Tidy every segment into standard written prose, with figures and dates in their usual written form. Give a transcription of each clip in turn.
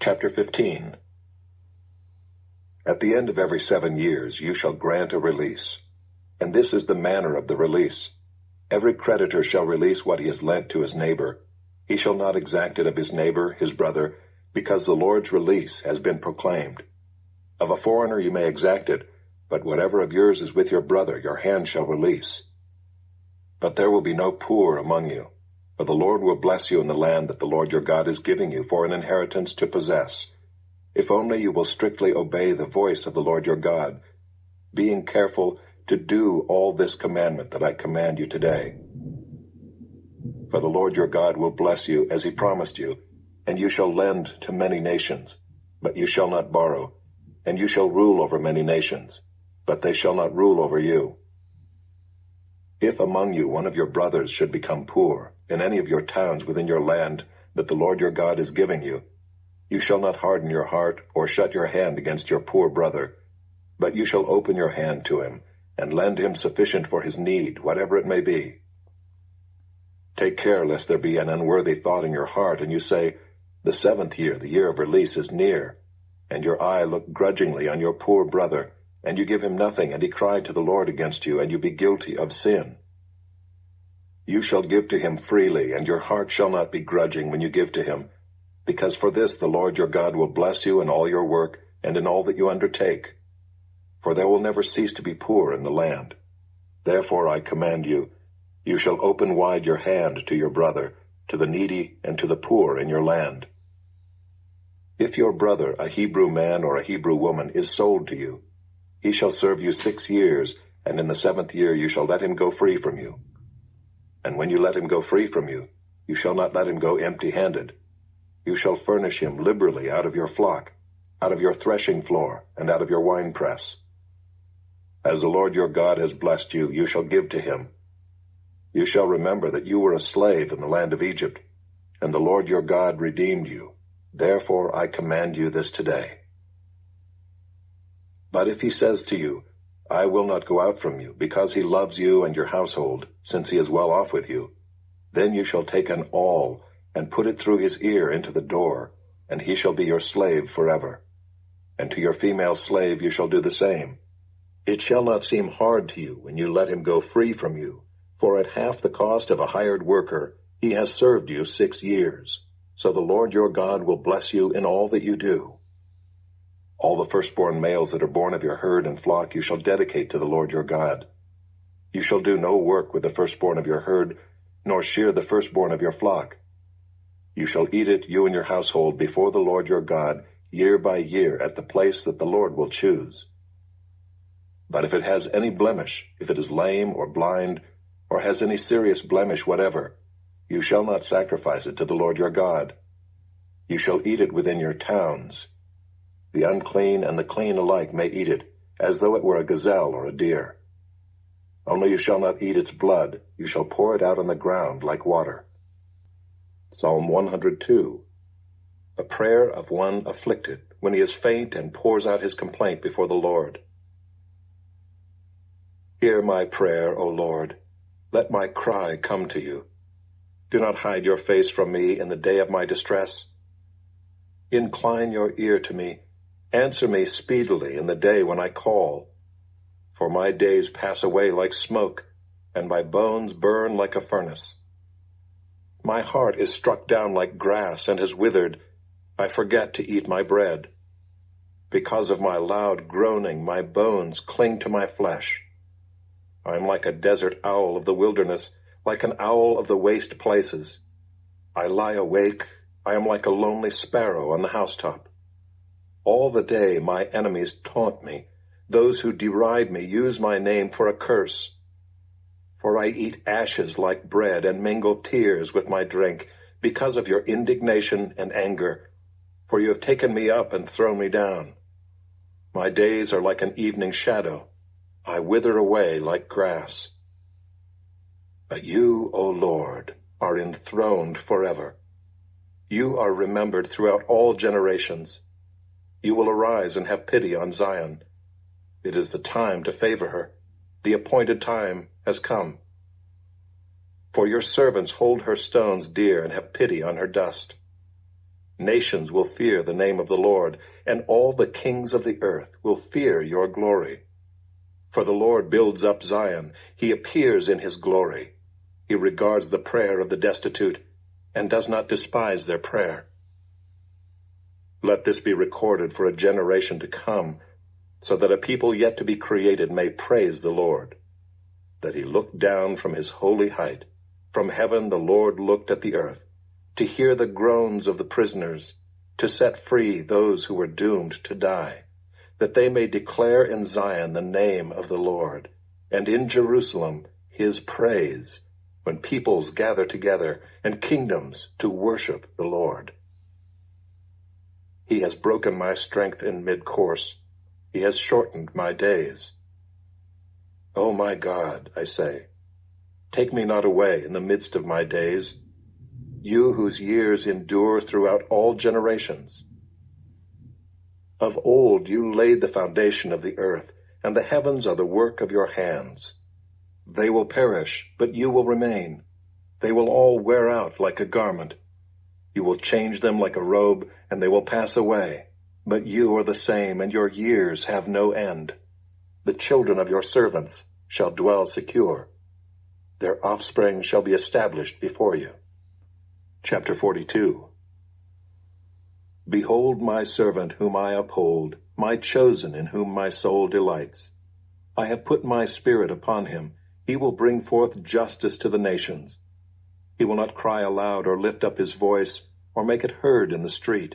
Chapter 15. At the end of every 7 years you shall grant a release. And this is the manner of the release. Every creditor shall release what he has lent to his neighbor. He shall not exact it of his neighbor, his brother, because the Lord's release has been proclaimed. Of a foreigner you may exact it, but whatever of yours is with your brother your hand shall release. But there will be no poor among you, for the Lord will bless you in the land that the Lord your God is giving you for an inheritance to possess, if only you will strictly obey the voice of the Lord your God, being careful to do all this commandment that I command you today. For the Lord your God will bless you as he promised you, and you shall lend to many nations, but you shall not borrow, and you shall rule over many nations, but they shall not rule over you. If among you one of your brothers should become poor in any of your towns within your land that the Lord your God is giving you, you shall not harden your heart or shut your hand against your poor brother, but you shall open your hand to him and lend him sufficient for his need, whatever it may be. Take care lest there be an unworthy thought in your heart, and you say, the 7th year, the year of release, is near, and your eye look grudgingly on your poor brother, and you give him nothing, and he cry to the Lord against you, and you be guilty of sin. You shall give to him freely, and your heart shall not be grudging when you give to him, because for this the Lord your God will bless you in all your work and in all that you undertake. For there will never cease to be poor in the land. Therefore I command you, you shall open wide your hand to your brother, to the needy and to the poor in your land. If your brother, a Hebrew man or a Hebrew woman, is sold to you, he shall serve you 6 years, and in the 7th year you shall let him go free from you. And when you let him go free from you, you shall not let him go empty-handed. You shall furnish him liberally out of your flock, out of your threshing floor, and out of your winepress. As the Lord your God has blessed you, you shall give to him. You shall remember that you were a slave in the land of Egypt, and the Lord your God redeemed you. Therefore I command you this today. But if he says to you, I will not go out from you, because he loves you and your household, since he is well off with you, then you shall take an awl and put it through his ear into the door, and he shall be your slave forever. And to your female slave you shall do the same. It shall not seem hard to you when you let him go free from you, for at half the cost of a hired worker he has served you 6 years. So the Lord your God will bless you in all that you do. All the firstborn males that are born of your herd and flock you shall dedicate to the Lord your God. You shall do no work with the firstborn of your herd, nor shear the firstborn of your flock. You shall eat it, you and your household, before the Lord your God, year by year, at the place that the Lord will choose. But if it has any blemish, if it is lame or blind, or has any serious blemish whatever, you shall not sacrifice it to the Lord your God. You shall eat it within your towns. The unclean and the clean alike may eat it, as though it were a gazelle or a deer. Only you shall not eat its blood, you shall pour it out on the ground like water. Psalm 102. A prayer of one afflicted, when he is faint and pours out his complaint before the Lord. Hear my prayer, O Lord. Let my cry come to you. Do not hide your face from me in the day of my distress. Incline your ear to me. Answer me speedily in the day when I call. For my days pass away like smoke, and my bones burn like a furnace. My heart is struck down like grass and has withered. I forget to eat my bread. Because of my loud groaning, my bones cling to my flesh. I am like a desert owl of the wilderness, like an owl of the waste places. I lie awake. I am like a lonely sparrow on the housetop. All the day my enemies taunt me. Those who deride me use my name for a curse. For I eat ashes like bread and mingle tears with my drink, because of your indignation and anger. For you have taken me up and thrown me down. My days are like an evening shadow. I wither away like grass. But you, O Lord, are enthroned forever. You are remembered throughout all generations. You will arise and have pity on Zion. It is the time to favor her. The appointed time has come. For your servants hold her stones dear and have pity on her dust. Nations will fear the name of the Lord, and all the kings of the earth will fear your glory. For the Lord builds up Zion, he appears in his glory. He regards the prayer of the destitute, and does not despise their prayer. Let this be recorded for a generation to come, so that a people yet to be created may praise the Lord. That he looked down from his holy height. From heaven the Lord looked at the earth, to hear the groans of the prisoners, to set free those who were doomed to die, that they may declare in Zion the name of the Lord, and in Jerusalem his praise, when peoples gather together and kingdoms to worship the Lord. He has broken my strength in mid-course. He has shortened my days. O my God, I say, take me not away in the midst of my days, you whose years endure throughout all generations. Of old you laid the foundation of the earth, and the heavens are the work of your hands. They will perish, but you will remain. They will all wear out like a garment. You will change them like a robe, and they will pass away. But you are the same, and your years have no end. The children of your servants shall dwell secure. Their offspring shall be established before you. Chapter 42. Behold my servant whom I uphold, my chosen in whom my soul delights. I have put my spirit upon him. He will bring forth justice to the nations. He will not cry aloud or lift up his voice or make it heard in the street.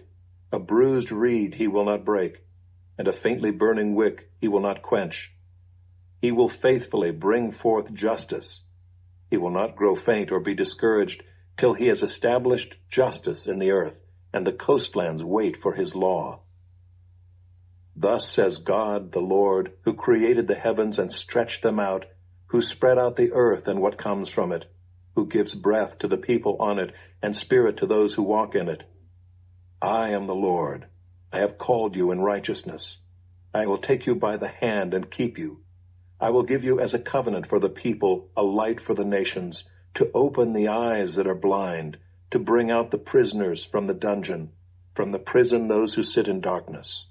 A bruised reed he will not break, and a faintly burning wick he will not quench. He will faithfully bring forth justice. He will not grow faint or be discouraged till he has established justice in the earth, and the coastlands wait for his law. Thus says God the Lord, who created the heavens and stretched them out, who spread out the earth and what comes from it, who gives breath to the people on it, and spirit to those who walk in it. I am the Lord. I have called you in righteousness. I will take you by the hand and keep you. I will give you as a covenant for the people, a light for the nations, to open the eyes that are blind, to bring out the prisoners from the dungeon, from the prison those who sit in darkness.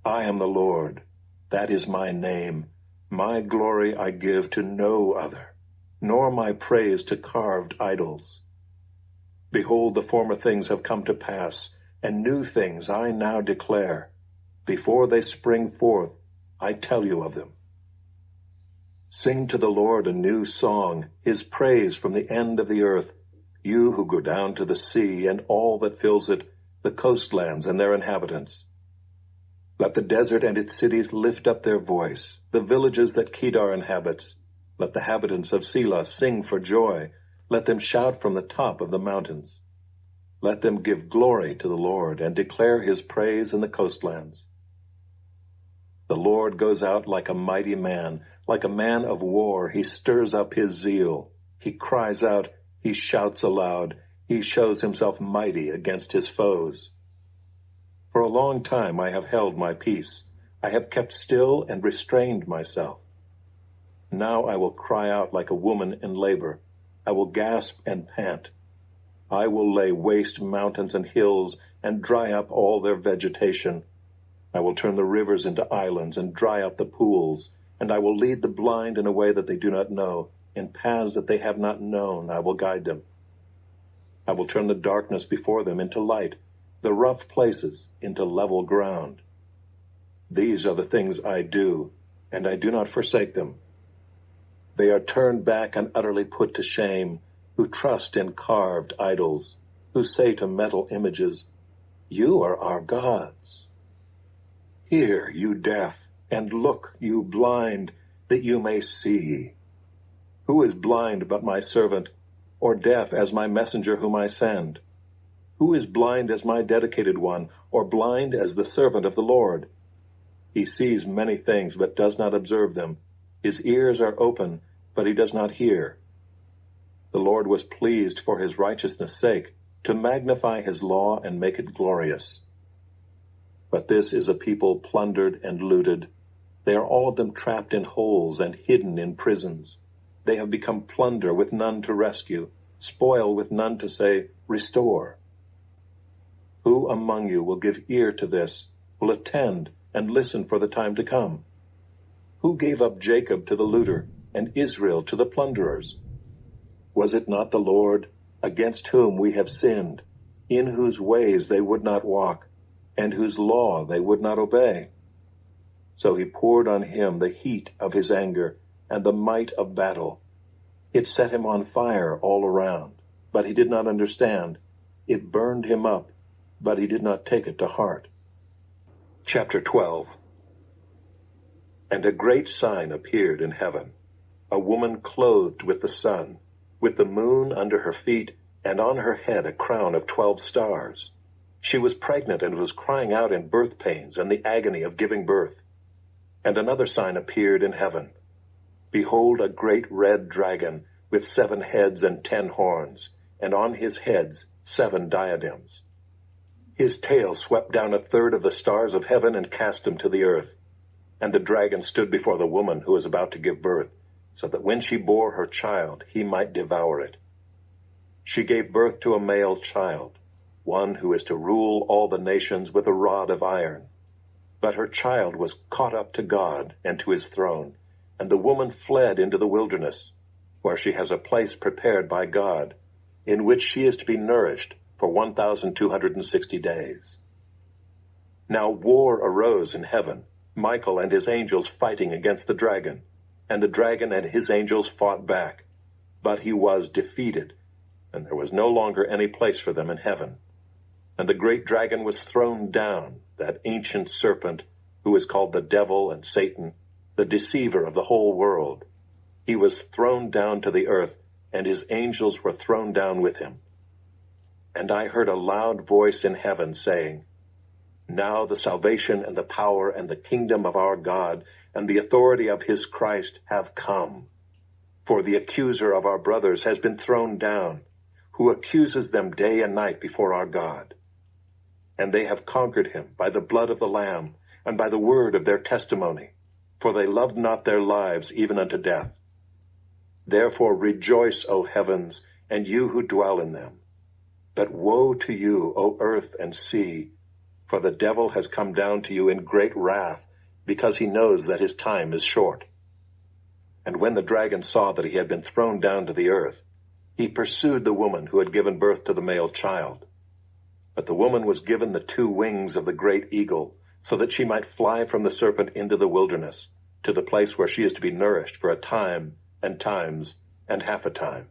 I am the Lord. That is my name. My glory I give to no other, nor my praise to carved idols. Behold, the former things have come to pass, and new things I now declare. Before they spring forth, I tell you of them. Sing to the Lord a new song, his praise from the end of the earth, you who go down to the sea and all that fills it, the coastlands and their inhabitants. Let the desert and its cities lift up their voice, the villages that Kedar inhabits. Let the inhabitants of Selah sing for joy. Let them shout from the top of the mountains. Let them give glory to the Lord and declare his praise in the coastlands. The Lord goes out like a mighty man, like a man of war. He stirs up his zeal. He cries out, he shouts aloud. He shows himself mighty against his foes. For a long time I have held my peace. I have kept still and restrained myself. Now I will cry out like a woman in labor. I will gasp and pant. I will lay waste mountains and hills and dry up all their vegetation. I will turn the rivers into islands and dry up the pools, and I will lead the blind in a way that they do not know. In paths that they have not known, I will guide them. I will turn the darkness before them into light, the rough places into level ground. These are the things I do, and I do not forsake them. They are turned back and utterly put to shame, who trust in carved idols, who say to metal images, "You are our gods." Hear, you deaf, and look, you blind, that you may see. Who is blind but my servant, or deaf as my messenger whom I send? Who is blind as my dedicated one, or blind as the servant of the Lord? He sees many things, but does not observe them. His ears are open, but he does not hear. The Lord was pleased for his righteousness' sake to magnify his law and make it glorious. But this is a people plundered and looted. They are all of them trapped in holes and hidden in prisons. They have become plunder with none to rescue, spoil with none to say, "Restore." Who among you will give ear to this, will attend and listen for the time to come? Who gave up Jacob to the looter, and Israel to the plunderers? Was it not the Lord, against whom we have sinned, in whose ways they would not walk, and whose law they would not obey? So he poured on him the heat of his anger and the might of battle. It set him on fire all around, but he did not understand. It burned him up, but he did not take it to heart. Chapter 12. And a great sign appeared in heaven, a woman clothed with the sun, with the moon under her feet, and on her head a crown of 12 stars. She was pregnant and was crying out in birth pains and the agony of giving birth. And another sign appeared in heaven. Behold, a great red dragon, with 7 heads and 10 horns, and on his heads 7 diadems. His tail swept down 1/3 of the stars of heaven and cast them to the earth. And the dragon stood before the woman who was about to give birth, so that when she bore her child, he might devour it. She gave birth to a male child, one who is to rule all the nations with a rod of iron. But her child was caught up to God and to his throne, and the woman fled into the wilderness, where she has a place prepared by God, in which she is to be nourished for 1,260 days. Now war arose in heaven, Michael and his angels fighting against the dragon, and the dragon and his angels fought back. But he was defeated, and there was no longer any place for them in heaven. And the great dragon was thrown down, that ancient serpent, who is called the devil and Satan, the deceiver of the whole world. He was thrown down to the earth, and his angels were thrown down with him. And I heard a loud voice in heaven saying, Now the salvation and the power and the kingdom of our God and the authority of his Christ have come. For the accuser of our brothers has been thrown down, who accuses them day and night before our God. And they have conquered him by the blood of the Lamb and by the word of their testimony, for they loved not their lives even unto death. Therefore rejoice, O heavens, and you who dwell in them. But woe to you, O earth and sea, for the devil has come down to you in great wrath, because he knows that his time is short. And when the dragon saw that he had been thrown down to the earth, he pursued the woman who had given birth to the male child. But the woman was given the 2 wings of the great eagle, so that she might fly from the serpent into the wilderness, to the place where she is to be nourished for a time, and times, and half a time.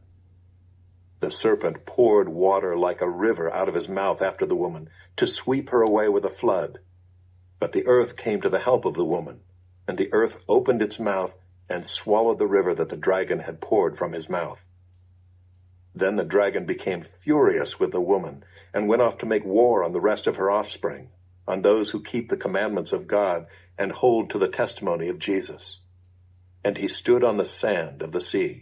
The serpent poured water like a river out of his mouth after the woman, to sweep her away with a flood. But the earth came to the help of the woman, and the earth opened its mouth and swallowed the river that the dragon had poured from his mouth. Then the dragon became furious with the woman, and went off to make war on the rest of her offspring, on those who keep the commandments of God and hold to the testimony of Jesus. And he stood on the sand of the sea.